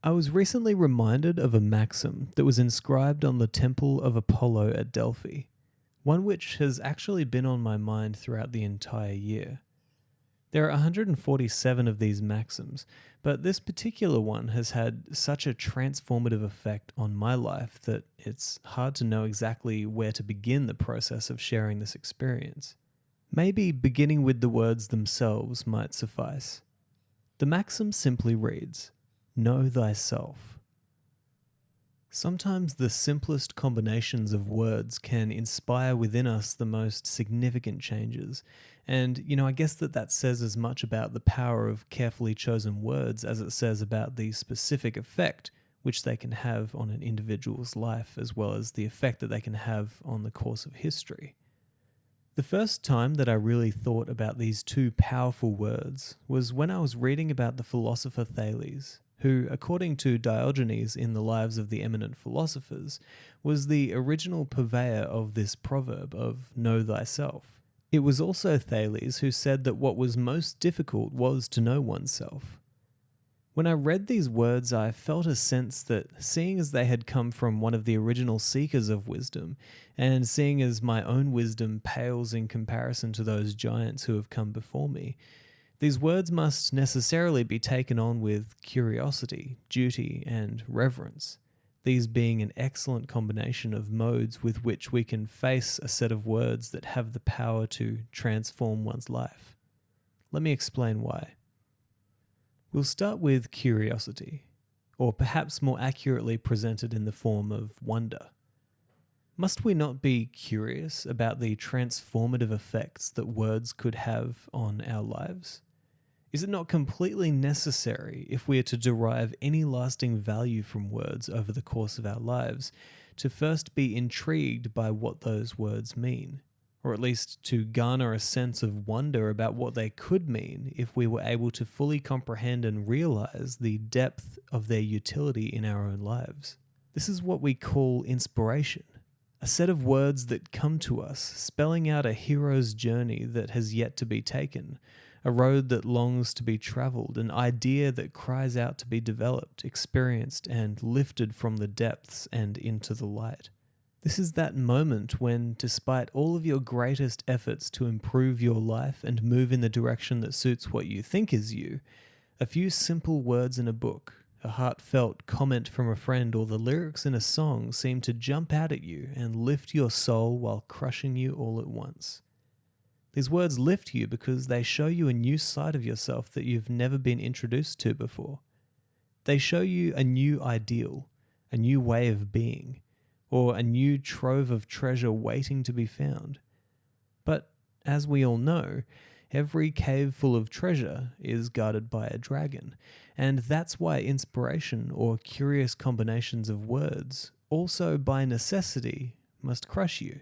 I was recently reminded of a maxim that was inscribed on the Temple of Apollo at Delphi, one which has actually been on my mind throughout the entire year. There are 147 of these maxims, but this particular one has had such a transformative effect on my life that it's hard to know exactly where to begin the process of sharing this experience. Maybe beginning with the words themselves might suffice. The maxim simply reads, "Know thyself." Sometimes the simplest combinations of words can inspire within us the most significant changes. And, I guess that says as much about the power of carefully chosen words as it says about the specific effect which they can have on an individual's life, as well as the effect that they can have on the course of history. The first time that I really thought about these two powerful words was when I was reading about the philosopher Thales, who, according to Diogenes in the Lives of the Eminent Philosophers, was the original purveyor of this proverb of know thyself. It was also Thales who said that what was most difficult was to know oneself. When I read these words, I felt a sense that, seeing as they had come from one of the original seekers of wisdom, and seeing as my own wisdom pales in comparison to those giants who have come before me, these words must necessarily be taken on with curiosity, duty, and reverence, these being an excellent combination of modes with which we can face a set of words that have the power to transform one's life. Let me explain why. We'll start with curiosity, or perhaps more accurately presented in the form of wonder. Must we not be curious about the transformative effects that words could have on our lives? Is it not completely necessary, if we are to derive any lasting value from words over the course of our lives, to first be intrigued by what those words mean? Or at least to garner a sense of wonder about what they could mean if we were able to fully comprehend and realize the depth of their utility in our own lives. This is what we call inspiration, a set of words that come to us, spelling out a hero's journey that has yet to be taken, a road that longs to be traveled, an idea that cries out to be developed, experienced, and lifted from the depths and into the light. This is that moment when, despite all of your greatest efforts to improve your life and move in the direction that suits what you think is you, a few simple words in a book, a heartfelt comment from a friend, or the lyrics in a song seem to jump out at you and lift your soul while crushing you all at once. These words lift you because they show you a new side of yourself that you've never been introduced to before. They show you a new ideal, a new way of being, or a new trove of treasure waiting to be found. But, as we all know, every cave full of treasure is guarded by a dragon, and that's why inspiration or curious combinations of words also by necessity must crush you.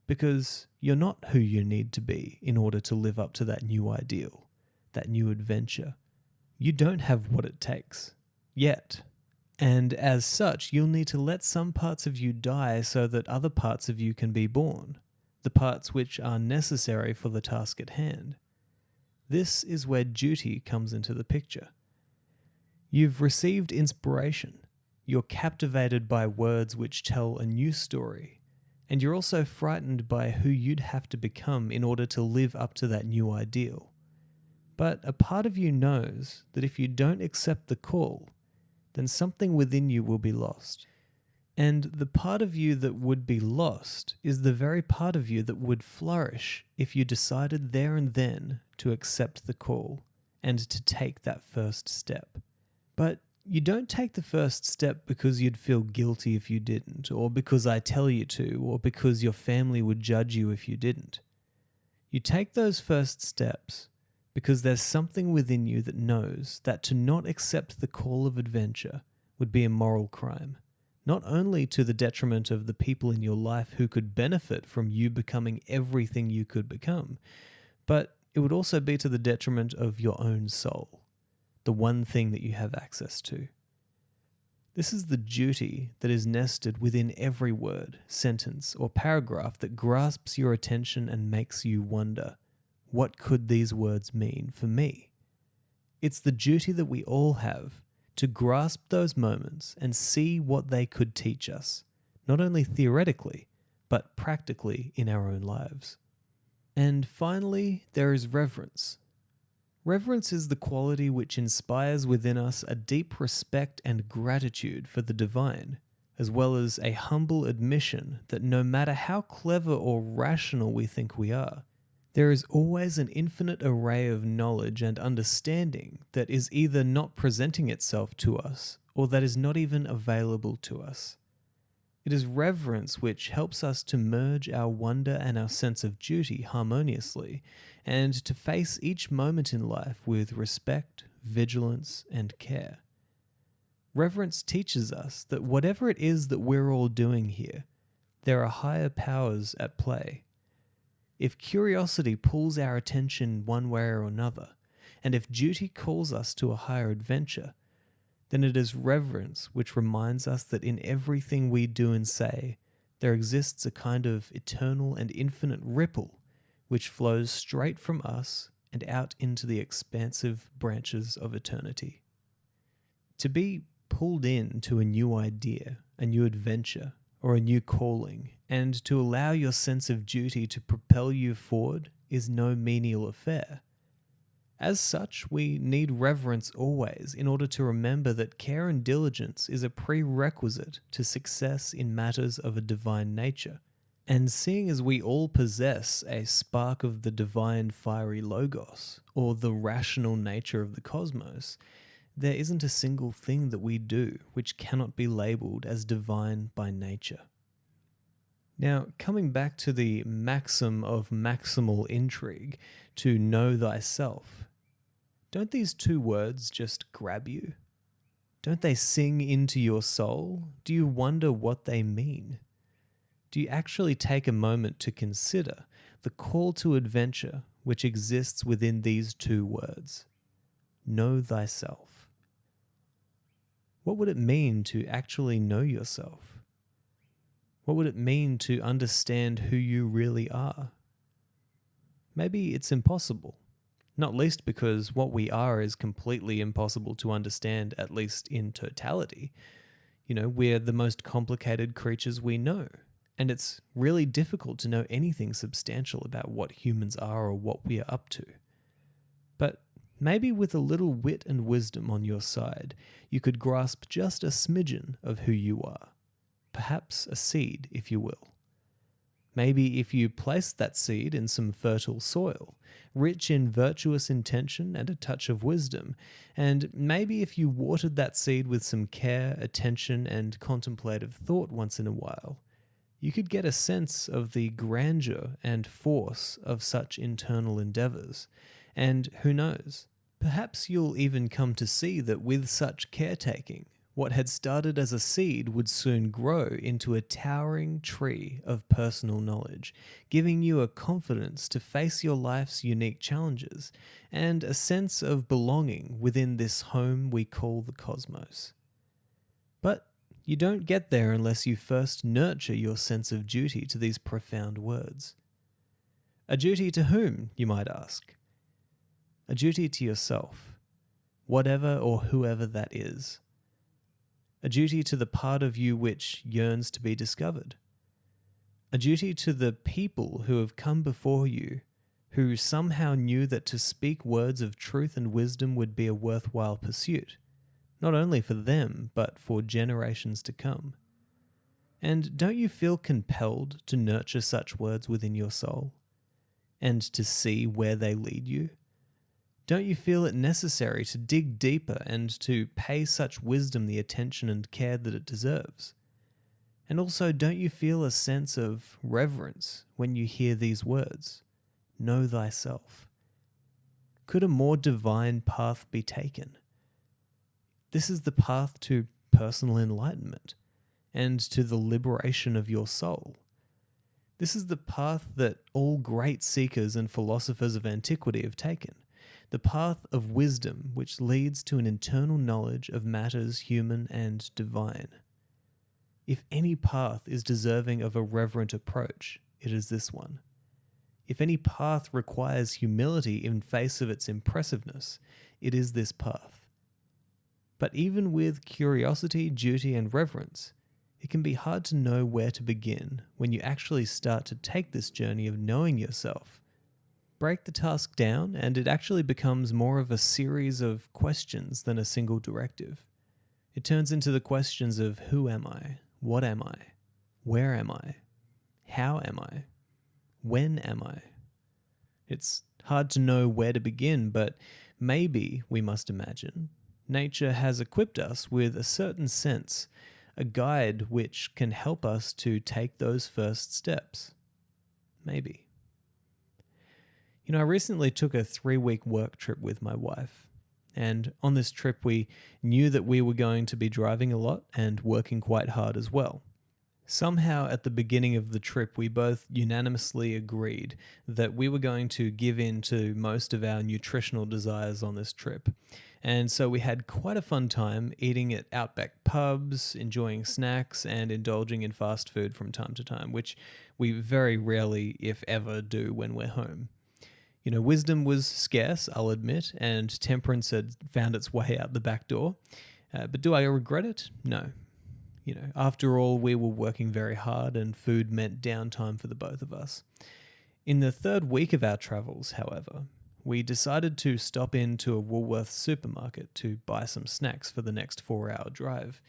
Because you're not who you need to be in order to live up to that new ideal, that new adventure. You don't have what it takes. Yet. And as such, you'll need to let some parts of you die so that other parts of you can be born, the parts which are necessary for the task at hand. This is where duty comes into the picture. You've received inspiration. You're captivated by words which tell a new story. And you're also frightened by who you'd have to become in order to live up to that new ideal. But a part of you knows that if you don't accept the call, then something within you will be lost. And the part of you that would be lost is the very part of you that would flourish if you decided there and then to accept the call and to take that first step. But you don't take the first step because you'd feel guilty if you didn't, or because I tell you to, or because your family would judge you if you didn't. You take those first steps because there's something within you that knows that to not accept the call of adventure would be a moral crime, not only to the detriment of the people in your life who could benefit from you becoming everything you could become, but it would also be to the detriment of your own soul, the one thing that you have access to. This is the duty that is nested within every word, sentence, or paragraph that grasps your attention and makes you wonder, what could these words mean for me? It's the duty that we all have to grasp those moments and see what they could teach us, not only theoretically, but practically in our own lives. And finally, there is reverence. Reverence is the quality which inspires within us a deep respect and gratitude for the divine, as well as a humble admission that no matter how clever or rational we think we are, there is always an infinite array of knowledge and understanding that is either not presenting itself to us or that is not even available to us. It is reverence which helps us to merge our wonder and our sense of duty harmoniously, and to face each moment in life with respect, vigilance, and care. Reverence teaches us that whatever it is that we're all doing here, there are higher powers at play. If curiosity pulls our attention one way or another, and if duty calls us to a higher adventure, then it is reverence which reminds us that in everything we do and say, there exists a kind of eternal and infinite ripple which flows straight from us and out into the expansive branches of eternity. To be pulled in to a new idea, a new adventure, or a new calling, and to allow your sense of duty to propel you forward is no menial affair. As such, we need reverence always in order to remember that care and diligence is a prerequisite to success in matters of a divine nature. And seeing as we all possess a spark of the divine fiery logos, or the rational nature of the cosmos, there isn't a single thing that we do which cannot be labelled as divine by nature. Now, coming back to the maxim of maximal intrigue, to know thyself, don't these two words just grab you? Don't they sing into your soul? Do you wonder what they mean? Do you actually take a moment to consider the call to adventure which exists within these two words? Know thyself. What would it mean to actually know yourself? What would it mean to understand who you really are? Maybe it's impossible. Not least because what we are is completely impossible to understand, at least in totality. We're the most complicated creatures we know, and it's really difficult to know anything substantial about what humans are or what we are up to. But maybe with a little wit and wisdom on your side, you could grasp just a smidgen of who you are. Perhaps a seed, if you will. Maybe if you placed that seed in some fertile soil, rich in virtuous intention and a touch of wisdom, and maybe if you watered that seed with some care, attention, and contemplative thought once in a while, you could get a sense of the grandeur and force of such internal endeavors. And who knows, perhaps you'll even come to see that with such caretaking, what had started as a seed would soon grow into a towering tree of personal knowledge, giving you a confidence to face your life's unique challenges and a sense of belonging within this home we call the cosmos. But you don't get there unless you first nurture your sense of duty to these profound words. A duty to whom, you might ask? A duty to yourself, whatever or whoever that is. A duty to the part of you which yearns to be discovered. A duty to the people who have come before you, who somehow knew that to speak words of truth and wisdom would be a worthwhile pursuit, not only for them, but for generations to come. And don't you feel compelled to nurture such words within your soul, and to see where they lead you? Don't you feel it necessary to dig deeper and to pay such wisdom the attention and care that it deserves? And also, don't you feel a sense of reverence when you hear these words? Know thyself. Could a more divine path be taken? This is the path to personal enlightenment and to the liberation of your soul. This is the path that all great seekers and philosophers of antiquity have taken. The path of wisdom which leads to an internal knowledge of matters human and divine. If any path is deserving of a reverent approach, it is this one. If any path requires humility in face of its impressiveness, it is this path. But even with curiosity, duty, and reverence, it can be hard to know where to begin when you actually start to take this journey of knowing yourself. Break the task down, and it actually becomes more of a series of questions than a single directive. It turns into the questions of who am I? What am I? Where am I? How am I? When am I? It's hard to know where to begin, but maybe, we must imagine, nature has equipped us with a certain sense, a guide which can help us to take those first steps. Maybe. I recently took a 3-week work trip with my wife. And on this trip, we knew that we were going to be driving a lot and working quite hard as well. Somehow, at the beginning of the trip, we both unanimously agreed that we were going to give in to most of our nutritional desires on this trip. And so we had quite a fun time eating at Outback pubs, enjoying snacks, and indulging in fast food from time to time, which we very rarely, if ever, do when we're home. Wisdom was scarce, I'll admit, and temperance had found its way out the back door. But do I regret it? No. After all, we were working very hard and food meant downtime for the both of us. In the 3rd week of our travels, however, we decided to stop into a Woolworths supermarket to buy some snacks for the next 4-hour drive.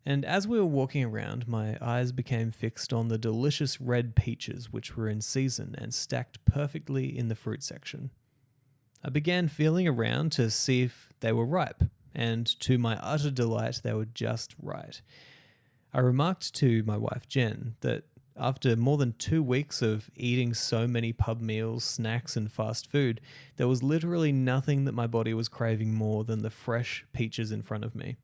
And as we were walking around, my eyes became fixed on the delicious red peaches which were in season and stacked perfectly in the fruit section. I began feeling around to see if they were ripe, and to my utter delight, they were just right. I remarked to my wife Jen that after more than 2 weeks of eating so many pub meals, snacks, and fast food, there was literally nothing that my body was craving more than the fresh peaches in front of me.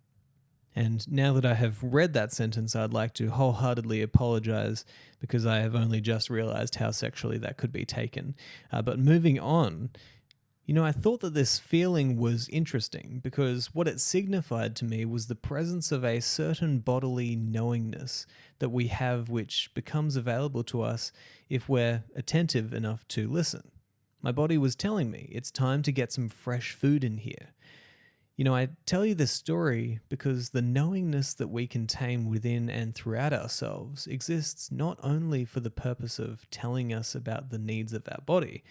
And now that I have read that sentence, I'd like to wholeheartedly apologize because I have only just realized how sexually that could be taken. But moving on, I thought that this feeling was interesting because what it signified to me was the presence of a certain bodily knowingness that we have which becomes available to us if we're attentive enough to listen. My body was telling me it's time to get some fresh food in here. I tell you this story because the knowingness that we contain within and throughout ourselves exists not only for the purpose of telling us about the needs of our body.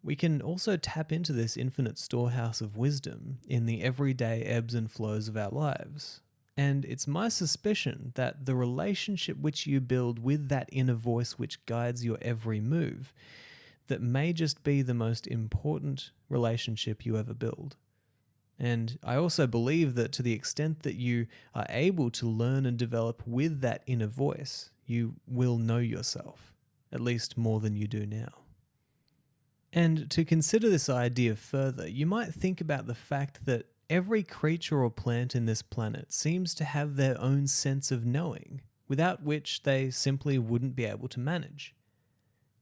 We can also tap into this infinite storehouse of wisdom in the everyday ebbs and flows of our lives. And it's my suspicion that the relationship which you build with that inner voice which guides your every move, that may just be the most important relationship you ever build. And I also believe that to the extent that you are able to learn and develop with that inner voice, you will know yourself, at least more than you do now. And to consider this idea further, you might think about the fact that every creature or plant in this planet seems to have their own sense of knowing, without which they simply wouldn't be able to manage.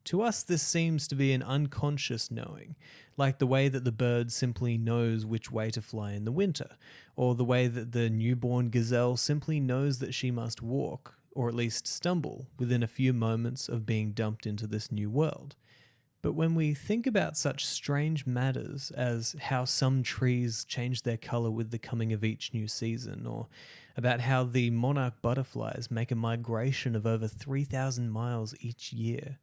To us, this seems to be an unconscious knowing, like the way that the bird simply knows which way to fly in the winter, or the way that the newborn gazelle simply knows that she must walk, or at least stumble, within a few moments of being dumped into this new world. But when we think about such strange matters as how some trees change their color with the coming of each new season, or about how the monarch butterflies make a migration of over 3,000 miles each year,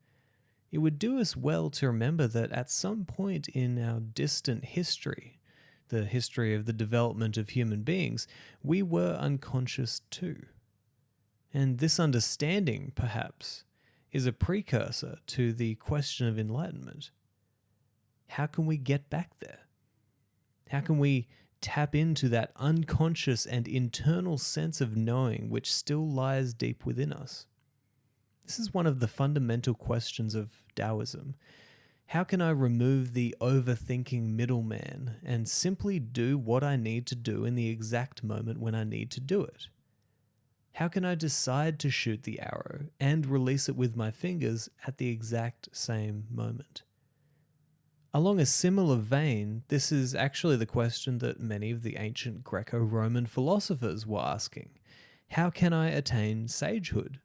it would do us well to remember that at some point in our distant history, the history of the development of human beings, we were unconscious too. And this understanding, perhaps, is a precursor to the question of enlightenment. How can we get back there? How can we tap into that unconscious and internal sense of knowing which still lies deep within us? This is one of the fundamental questions of Taoism. How can I remove the overthinking middleman and simply do what I need to do in the exact moment when I need to do it? How can I decide to shoot the arrow and release it with my fingers at the exact same moment? Along a similar vein, this is actually the question that many of the ancient Greco-Roman philosophers were asking. How can I attain sagehood?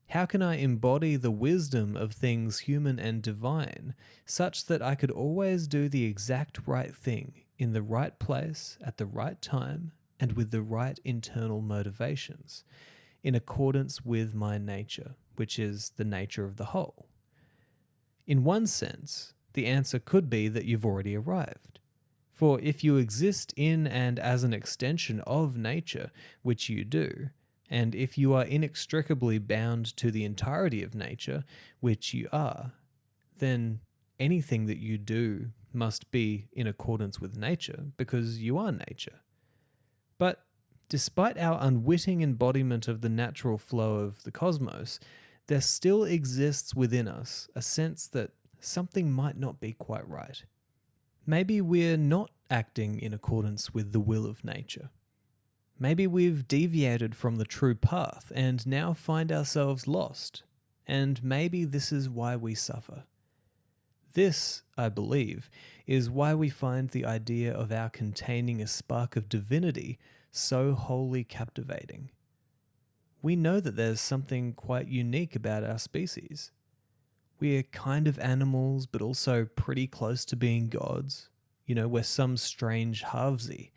How can I embody the wisdom of things human and divine, such that I could always do the exact right thing in the right place at the right time and with the right internal motivations, in accordance with my nature, which is the nature of the whole. In one sense, the answer could be that you've already arrived. For if you exist in and as an extension of nature, which you do, and if you are inextricably bound to the entirety of nature, which you are, then anything that you do must be in accordance with nature, because you are nature. But despite our unwitting embodiment of the natural flow of the cosmos, there still exists within us a sense that something might not be quite right. Maybe we're not acting in accordance with the will of nature. Maybe we've deviated from the true path and now find ourselves lost. And maybe this is why we suffer. This, I believe, is why we find the idea of our containing a spark of divinity so wholly captivating. We know that there's something quite unique about our species. We're kind of animals, but also pretty close to being gods. We're some strange halvesy.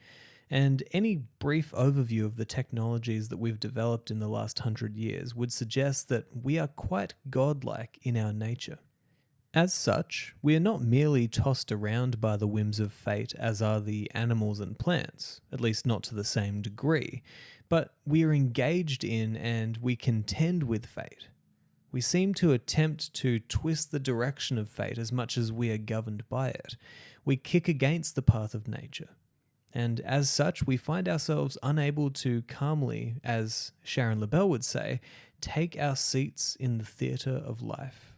And any brief overview of the technologies that we've developed in the last 100 years would suggest that we are quite godlike in our nature. As such, we are not merely tossed around by the whims of fate as are the animals and plants, at least not to the same degree, but we are engaged in and we contend with fate. We seem to attempt to twist the direction of fate as much as we are governed by it. We kick against the path of nature. And as such, we find ourselves unable to calmly, as Sharon Lebel would say, take our seats in the theatre of life.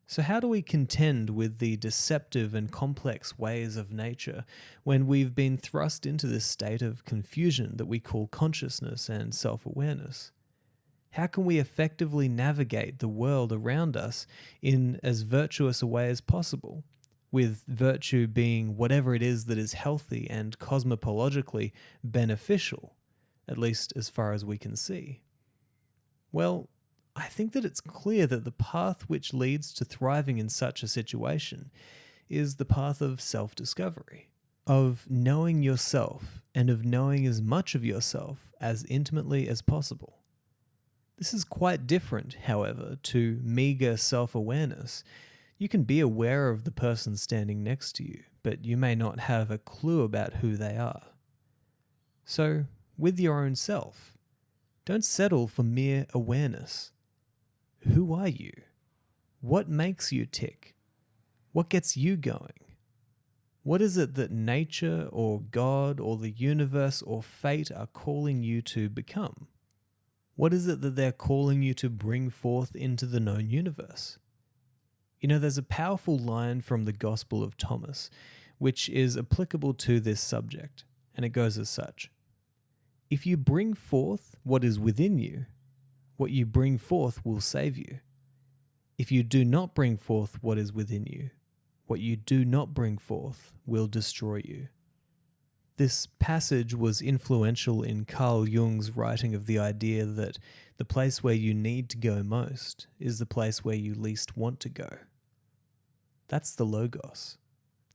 So how do we contend with the deceptive and complex ways of nature when we've been thrust into this state of confusion that we call consciousness and self-awareness? How can we effectively navigate the world around us in as virtuous a way as possible, with virtue being whatever it is that is healthy and cosmologically beneficial, at least as far as we can see? Well, I think that it's clear that the path which leads to thriving in such a situation is the path of self-discovery, of knowing yourself and of knowing as much of yourself as intimately as possible. This is quite different, however, to meager self-awareness. You can be aware of the person standing next to you, but you may not have a clue about who they are. So, with your own self, don't settle for mere awareness. Who are you? What makes you tick? What gets you going? What is it that nature or God or the universe or fate are calling you to become? What is it that they're calling you to bring forth into the known universe? There's a powerful line from the Gospel of Thomas, which is applicable to this subject, and it goes as such. If you bring forth what is within you, what you bring forth will save you. If you do not bring forth what is within you, what you do not bring forth will destroy you. This passage was influential in Carl Jung's writing of the idea that the place where you need to go most is the place where you least want to go. That's the Logos,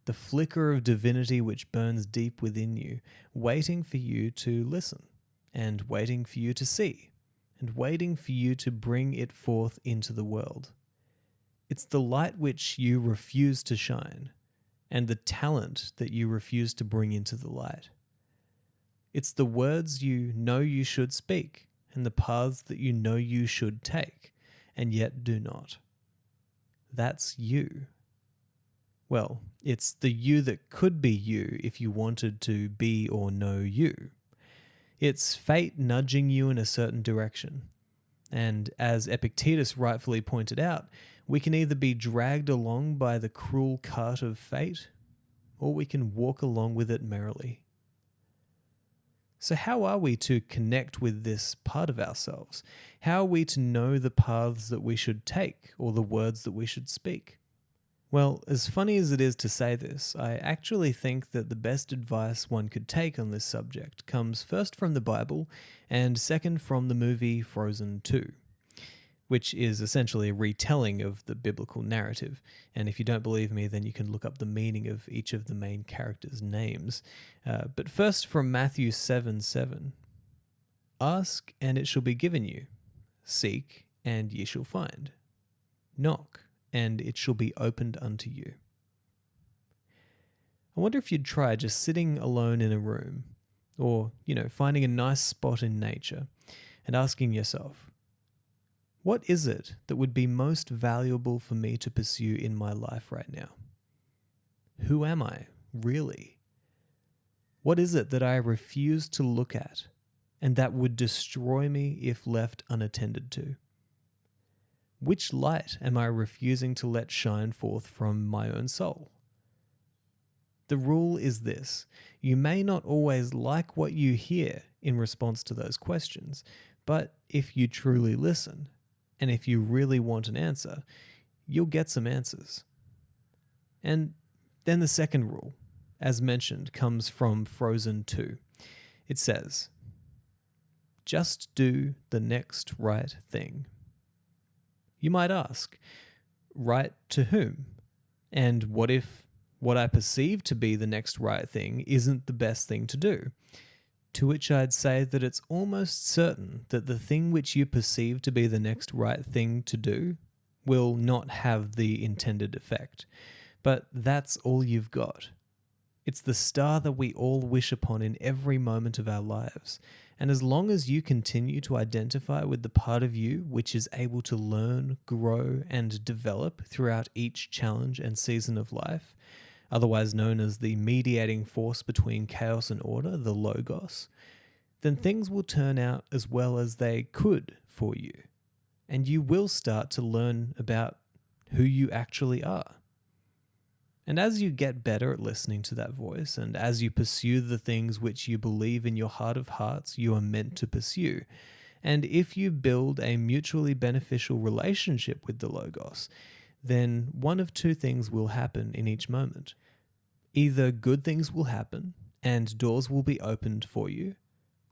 the flicker of divinity which burns deep within you, waiting for you to listen, and waiting for you to see, and waiting for you to bring it forth into the world. It's the light which you refuse to shine, and the talent that you refuse to bring into the light. It's the words you know you should speak, and the paths that you know you should take, and yet do not. That's you. Well, it's the you that could be you if you wanted to be or know you. It's fate nudging you in a certain direction. And as Epictetus rightfully pointed out, we can either be dragged along by the cruel cart of fate, or we can walk along with it merrily. So how are we to connect with this part of ourselves? How are we to know the paths that we should take, or the words that we should speak? Well, as funny as it is to say this, I actually think that the best advice one could take on this subject comes first from the Bible and second from the movie Frozen 2, which is essentially a retelling of the biblical narrative. And if you don't believe me, then you can look up the meaning of each of the main characters' names. But first, from Matthew 7:7, ask and it shall be given you, seek and ye shall find, knock and it shall be opened unto you. I wonder if you'd try just sitting alone in a room, or, finding a nice spot in nature and asking yourself, what is it that would be most valuable for me to pursue in my life right now? Who am I, really? What is it that I refuse to look at and that would destroy me if left unattended to? Which light am I refusing to let shine forth from my own soul? The rule is this: you may not always like what you hear in response to those questions, but if you truly listen, and if you really want an answer, you'll get some answers. And then the second rule, as mentioned, comes from Frozen 2. It says, just do the next right thing. You might ask, right to whom? And what if what I perceive to be the next right thing isn't the best thing to do? To which I'd say that it's almost certain that the thing which you perceive to be the next right thing to do will not have the intended effect. But that's all you've got. It's the star that we all wish upon in every moment of our lives. And as long as you continue to identify with the part of you which is able to learn, grow, and develop throughout each challenge and season of life, otherwise known as the mediating force between chaos and order, the Logos, then things will turn out as well as they could for you. And you will start to learn about who you actually are. And as you get better at listening to that voice, and as you pursue the things which you believe in your heart of hearts you are meant to pursue, and if you build a mutually beneficial relationship with the Logos, then one of two things will happen in each moment. Either good things will happen and doors will be opened for you,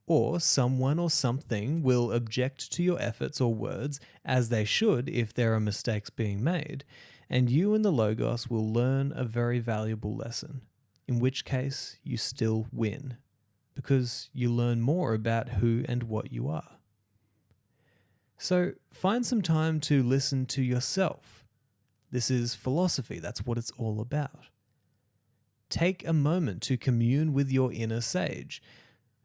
or someone or something will object to your efforts or words, as they should if there are mistakes being made, and you and the Logos will learn a very valuable lesson, in which case you still win, because you learn more about who and what you are. So find some time to listen to yourself. This is philosophy, that's what it's all about. Take a moment to commune with your inner sage.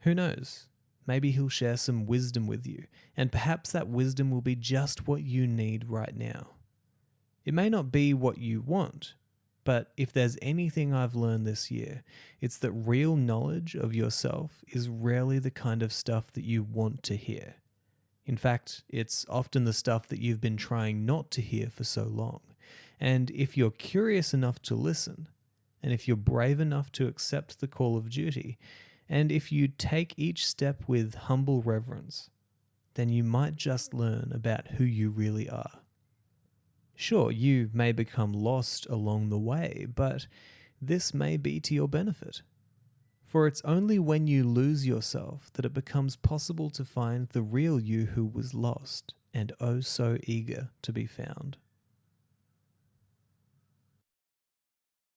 Who knows? Maybe he'll share some wisdom with you, and perhaps that wisdom will be just what you need right now. It may not be what you want, but if there's anything I've learned this year, it's that real knowledge of yourself is rarely the kind of stuff that you want to hear. In fact, it's often the stuff that you've been trying not to hear for so long. And if you're curious enough to listen, and if you're brave enough to accept the call of duty, and if you take each step with humble reverence, then you might just learn about who you really are. Sure, you may become lost along the way, but this may be to your benefit. For it's only when you lose yourself that it becomes possible to find the real you who was lost and oh so eager to be found.